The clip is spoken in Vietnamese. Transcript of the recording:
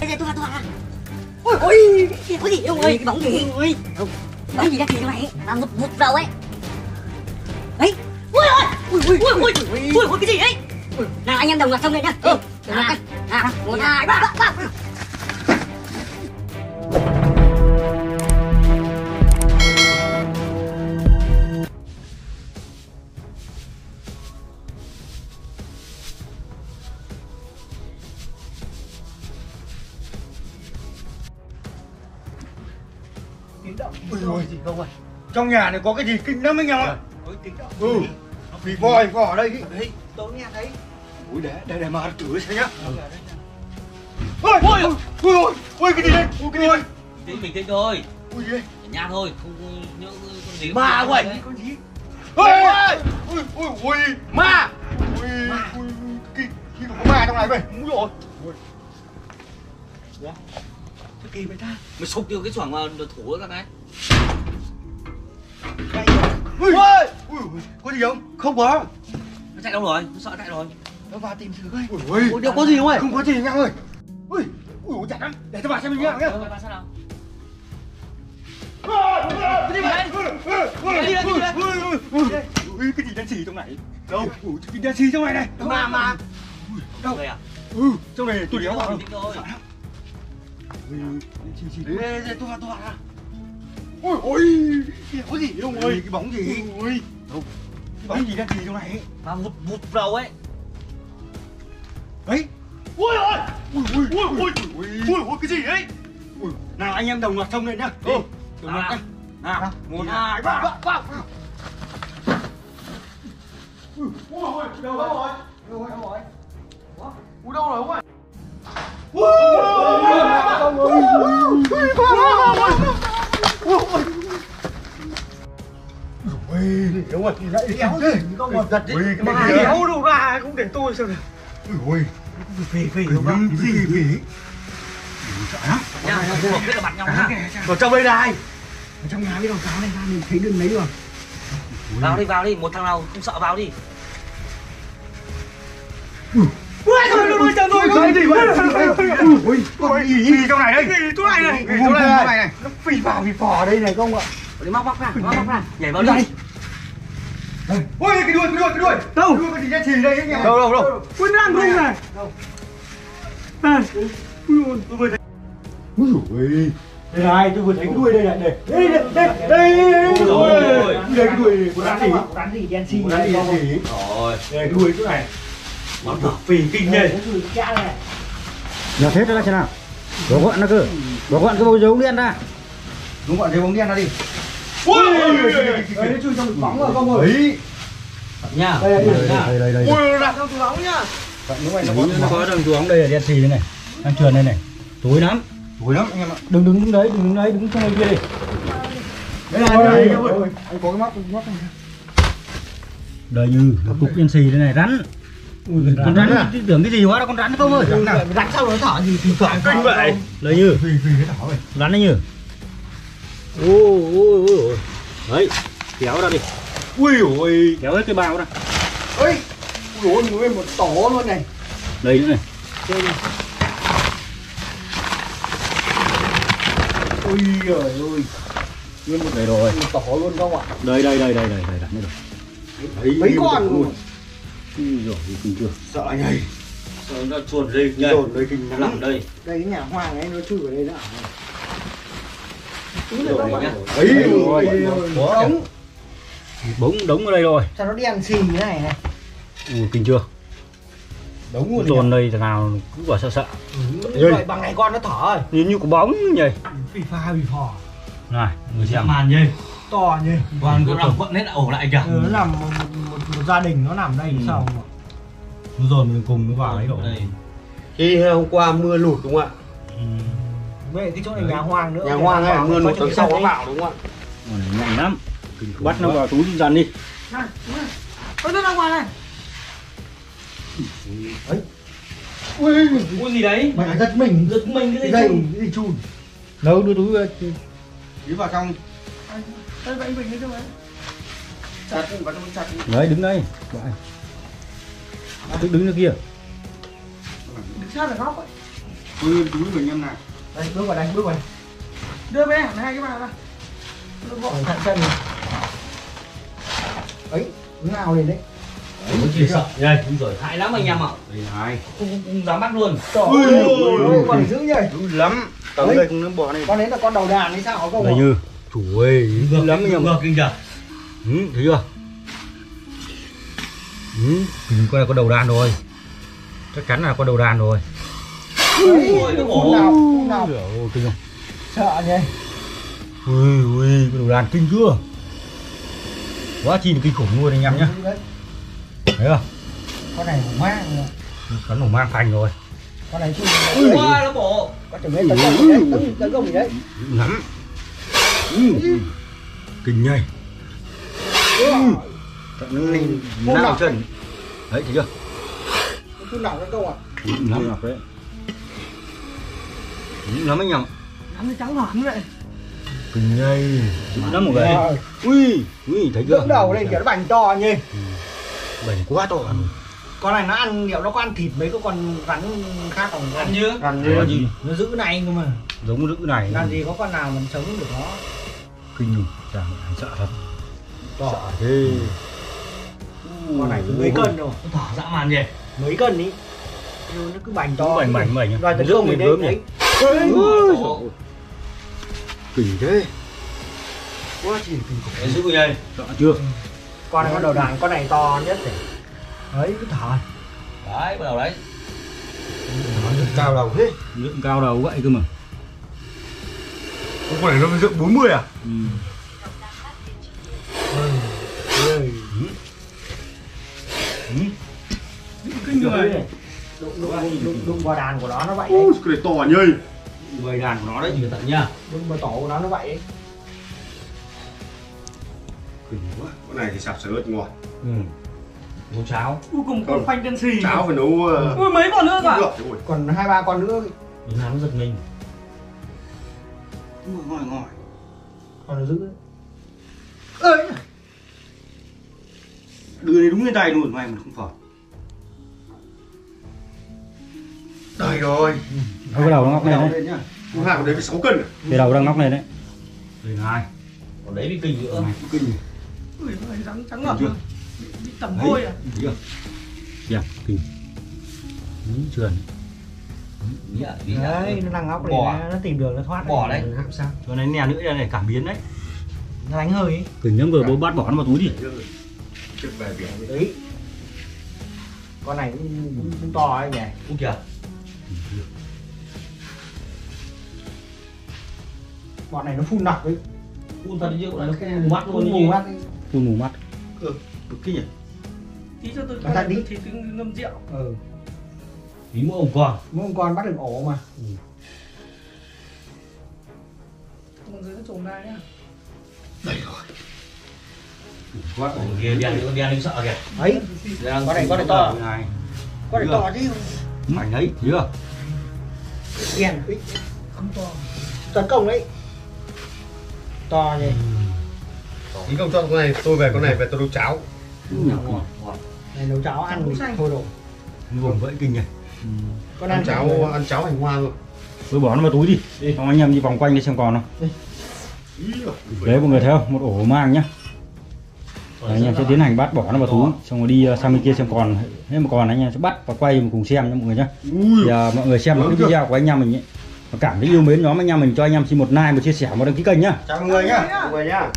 đây tôi vào. Ôi, có gì ông ơi, cái bóng gì? Ôi, bóng gì ra kìa trong này? Là một đầu ấy. Đấy. Ui ôi, cái gì đấy? Nào anh em đồng loạt xông lên nhá. Đồng loạt. Nào, 1 2 3. Ôi ôi gì không ơi. Trong nhà này có cái gì kinh lắm anh em ạ. Vì voi ở đây cái. Đấy, tôi nghe thấy. Ui để mà thử xem nhá. Ôi cái gì đây? Cái gì đây? Bình tĩnh thôi. Ui gì đây? Nhà thôi, không những con gì. Ma vậy, con gì? Ôi ma. Ui cái có ma trong này vậy. Úi rồi. Ủa? Cái kỳ vậy ta? Mày sụp tiêu cái choảng mà thủ ra này. Ui, có gì không? Không có. Nó chạy đâu rồi? Nó sợ chạy rồi. Nó vào tìm thử coi. Ui, có gì không ơi? Không có gì nha ơi. Ui, chặt lắm. Để tôi vào xem mình nhá. Vào sao nào? Cái gì đen xì trong này? Đâu? Cái đen xì trong này này. Ma. Đâu? Đây à? Trong này tôi đéo vào đâu. Sợ lắm. Đây, tôi vào ra. Ôi, có gì đâu ơi? Cái bóng gì? Ôi, đâu? Cái bóng gì đen xì trong này? Mà vụt đầu ấy. Đấy. Ui, cái gì đấy? Nào anh em đồng loạt xông lên nhá. Đồng loạt nhá. Nào, 1 2 3. Ui, đâu rồi? Ui, đâu rồi ông ơi? Đúng rồi, lại đéo gì không mà giật đấy. Mà đéo đâu ra, không để tôi xem nào. Ui, phê không? Cái gì? Sợ lắm. Không biết là mặt nhau ha. Ở trong đây này. Ở trong nhà cái đầu cáo này ra mình thấy đừng lấy rồi. Vào đi, một thằng nào không sợ vào đi. Ui, trời ơi, gì vậy? Ui, có gì trong này đây? Chỗ này này. Nó phì phò đây này không ạ? Để móc ra. Nhảy vào đi. Ôi, cái đuôi. Đâu? Cái gì đen xì đây anh em? Đâu? Ui, đang không này. Đây. Ui, tôi vừa thấy. Ui giời. Đây này, tôi vừa thấy cái đuôi đây này. Đây. Ôi, đây cái đuôi của đàn gì đen xì. Rồi. Đây đuôi chỗ này. Nó thở phì kinh đây. Nhỏ thế ra xem nào. Gõ gọn nó cơ. Gõ gọn cái bông dấu đen ra. Đúng gọn cái bóng đen ra đi. Ui, nó chui trong bóng rồi không ơi. Đấy. Nha. Đây. Ui, nó đặt trong túi bóng nhá. Nó có trong túi bóng đây là đen xì đây này. Đang trườn đây này. Tối lắm anh em ạ. Đừng đứng đấy, đứng trong kia đi. Đây này. Anh có cái móc này. Đời như cục đen xì đây này, rắn. Con rắn tưởng cái gì hóa ra con rắn không ơi. Rắn sao nó thở gì thì thở kinh vậy. Lời như phì cái thở vậy. rắn đấy như. Ôi. Đấy, kéo ra đi. Ui, Kéo hết cái bao ra. ôi nguyên một tổ luôn này. Đây nữa này. Ui giời ơi. Nguyên một đây rồi. Một tổ luôn không ạ? Đây đặt đây rồi. Mấy con luôn. Ui giời, kinh chưa. Sợ anh ơi. Nó chuồn đây. Chuồn đây kinh lắm. Nằm đây. Đây cái nhà hoang ấy nó chui vào đây nữa. Đống ở đây rồi. Sao nó đen xì như này này. Ui kinh chưa. Đống luôn. Chuồn đây thằng nào cứ quả sợ. Vậy bằng này con nó thở rồi. Nhìn như có bóng nhỉ. Phì phò. Này, người xem. Màn nhỉ. To nhỉ. Còn cứ nằm quận hết là ổ lại kìa. Nó nằm một gia đình nó nằm đây sao không ạ? Nó dồn mình cùng nó vào đấy rồi. Đây. Khi hôm qua mưa lụt đúng không ạ? Vậy cái chỗ này nhà hoang nữa. Nhà hoang ấy, mưa lụt tuần sau nó vào đúng không ạ? Nhanh lắm. Bắt nó vào túi dần đi. Này, nó ra ngoài này. Đấy. Ui gì đấy? Mày giật mình cái đây gì? cái gì chùn. Đâu đưa túi Đi vào trong. Đây vậy mình đấy cho mày. Chặt vào trong chặt. đấy, đứng đây. Đứng đứng kia. Đứng sát ở góc ấy. Tôi lên túi của anh em này. Đây, bước vào đây, bước vào đây. Đưa về hai cái bàn ra. Ở thẳng chân này. Ấy, nào lên đấy. Không chỉ sợ. Đây, đúng rồi, hại lắm anh em ạ. Đây hai. Không dám bắt luôn. Trời ơi, còn dữ nhỉ. Dữ lắm. Tấm đây không nó bỏ này. Con đấy là con đầu đàn hay sao không? Đây như chủ ơi Ngược lắm anh em. ngược kinh kìa. Thấy chưa? Hình coi là có đầu đàn rồi. Chắc chắn là có đầu đàn rồi. Ôi, cái Phun nào, phun nào. Ôi, kinh không? Sợ nhỉ. Ui, cái đầu đàn kinh chưa? Quá chi là kinh khủng luôn anh em nhá. Thấy không? Con này hổ mang rồi. Cắn nổ mang phanh rồi. Con này chứ. Ôi, nó bổ. Có chuẩn bị tấn công gì đấy, tấn công gì đấy. Lắm. Kinh nhây. Nó nào chân. Đấy, thấy chưa? Phun nào tấn công à? Lắm đấy. Lắm anh em. Nó trắng hẳn vậy. Kinh nhây. Lắm một cái. Ui, thấy chưa? Dẫn đầu lên kiểu nó bành to nhỉ. Bành quá to. Con này nó ăn liệu nó có ăn thịt mấy cái con rắn khác không? Ăn như. Ăn Có gì? nó giữ này cơ mà. Giống lữ này. Làm gì có con nào mà sống được nó. Kinh nhỉ. Chả sợ thật. To. Sợ thế. Con này mấy cân rồi. Nó thỏ dã man gì. Mấy cân ý. Nhưng nó cứ bành to. Bành nhá. Rồi tấn công mình đấy. Kinh thế. Quá chi kinh khủng. Đấy, giữ đây. Sợ chưa? Con này con đầu đàn, con này to nhất rồi. Đấy, cứ thở. Đấy, bắt đầu đấy. Cao đầu thế. Lượng cao đầu vậy cơ mà. Con này nó phải dựng 40 à? Kinh rồi. Đụng vào đàn của nó vậy đấy. Ui, cái này to nhây. Người đàn của nó đấy. Nhìn tận nha. Đụng vào tổ của nó vậy ấy. Kinh quá. Con này thì sạp sỡ ngon. Nấu cháo. Cuối cùng con khoanh chân xì. Cháo phải nấu Ui, mấy con nữa cả. được. Ôi, Còn 2-3 con nữa. Nhìn hắn giật mình. ngon. Còn nó giữ đấy. Ơi. Đưa đi đúng cái tay luôn, may mà không phải. Đây rồi. Cái đầu nó ngóc lên đấy. Lên nhá. Con hàng của đấy phải 6 cân. Cái đầu đang ngóc lên đấy. Đây này. Còn đấy bị kinh nữa. Kinh nhỉ. Ui, trắng ngọt. Bị tẩm Đấy, vôi à. thấy chưa? Kìa, kinh. Trườn. Đấy, nó đang ngóc lên, Bỏ. nó tìm đường nó thoát. Bỏ đấy. Làm sao? Cho nên nè nữa này cảm biến đấy. Nó đánh hơi ấy. Kinh nhắm vừa bố bắt bỏ nó vào túi đi. Trước về biển. Đấy. Con này cũng to ấy nhỉ. Ui kìa. Bọn này nó phun nặc ấy. Phun thật chứ, nó phun mù mắt luôn. Phun mù mắt ấy. Phun mù mắt. Bực kinh nhỉ. Tí cho tôi cho đi thì ngâm rượu. Tí mỗi ông con. Mỗi con bắt được ổ mà. Con dưới nó trồm ra nhá. Đây rồi. Quá ổ kia đen sợ kìa. Đấy. Con này to. Này. Con này to chứ. Mảnh đấy, thấy chưa? Đen. Không to. Tấn công đấy. To nhỉ. Ý không cho con này, tôi về con này về tôi nấu cháo. Ngọt. Này nấu cháo ăn thì thôi đồ. Gồm vậy kinh nhỉ. Con Ăn cháo hành hoa rồi. Tôi bỏ nó vào túi đi. Xong anh em đi vòng quanh đi xem còn không. Đấy mọi người thấy không? Một ổ mang nhá. Đấy, anh em sẽ tiến hành bắt bỏ nó vào túi, xong rồi đi sang bên kia xem còn. Nếu mà còn anh em sẽ bắt và quay cùng xem nha mọi người nhá. Thì mọi người xem cái video của anh em mình ấy, và cảm thấy yêu mến nhóm anh em mình cho anh em xin một like, một chia sẻ, một đăng ký kênh nhá. Chào mọi người nhá. Mọi người nhá.